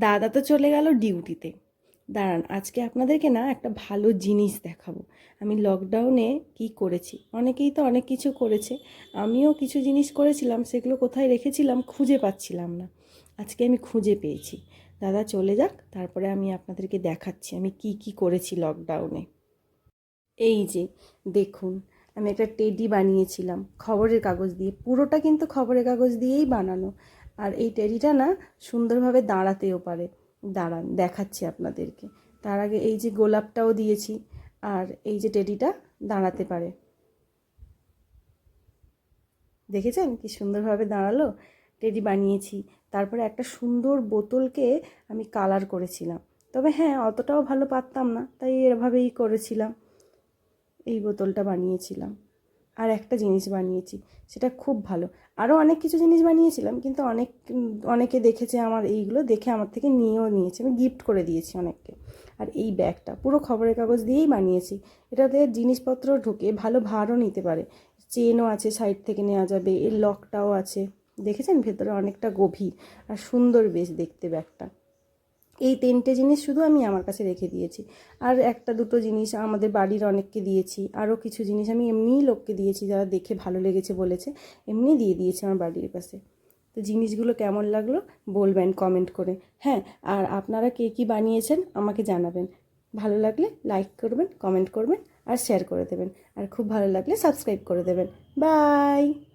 দাদা তো চলে গেল ডিউটিতে। দাঁড়ান, আজকে আপনাদেরকে না একটা ভালো জিনিস দেখাবো। আমি লকডাউনে কি করেছি। অনেকেই তো অনেক কিছু করেছে, আমিও কিছু জিনিস করেছিলাম, সেগুলো কোথায় রেখেছিলাম খুঁজে পাচ্ছিলাম না। আজকে আমি খুঁজে পেয়েছি। দাদা চলে যাক, তারপরে আমি আপনাদেরকে দেখাচ্ছি আমি কি কি করেছি লকডাউনে। এই যে দেখুন, আমি একটা টেডি বানিয়েছিলাম খবরের কাগজ দিয়ে, পুরোটা কিন্তু খবরের কাগজ দিয়েই বানানো। আর এই টেডিটা না সুন্দরভাবে দাঁড়াতেও পারে। দাঁড়ান দেখাচ্ছি আপনাদেরকে। তার আগে এই যে গোলাপটাও দিয়েছি, আর এই যে টেডিটা দাঁড়াতে পারে। দেখেছেন কি সুন্দরভাবে দাঁড়ালো। টেডি বানিয়েছি। তারপরে একটা সুন্দর বোতলকে আমি কালার করেছিলাম। তবে হ্যাঁ, অতটাও ভালো পারতাম না, তাই এভাবেই করেছিলাম। এই বোতলটা বানিয়েছিলাম। আর একটা জিনিস বানিয়েছি, সেটা খুব ভালো। আরও অনেক কিছু জিনিস বানিয়েছিলাম, কিন্তু অনেকে দেখেছে আমার এইগুলো, দেখে আমার থেকে নিয়েও নিয়েছে, আমি গিফট করে দিয়েছি অনেককে। আর এই ব্যাগটা পুরো খবরের কাগজ দিয়েই বানিয়েছি। এটাতে জিনিসপত্র ঢুকে ভালো ভারও নিতে পারে। চেনও আছে, সাইড থেকে নেওয়া যাবে। এর লকটাও আছে, দেখেছেন ভেতরে অনেকটা গভীর আর সুন্দর বেশ দেখতে ব্যাগটা। এই 3টে জিনিস শুধু আমি আমার কাছে রেখে দিয়েছি। আর একটা দুটো জিনিস আমাদের বাড়ির অনেককে দিয়েছি। আরও কিছু জিনিস আমি এমনিই লোককে দিয়েছি, যারা দেখে ভালো লেগেছে বলেছে, এমনি দিয়ে দিয়েছি আমার বাড়ির পাশে। তো জিনিসগুলো কেমন লাগলো বলবেন কমেন্ট করে। হ্যাঁ, আর আপনারা কে কী বানিয়েছেন আমাকে জানাবেন। ভালো লাগলে লাইক করবেন, কমেন্ট করবেন আর শেয়ার করে দেবেন। আর খুব ভালো লাগলে সাবস্ক্রাইব করে দেবেন। বাই।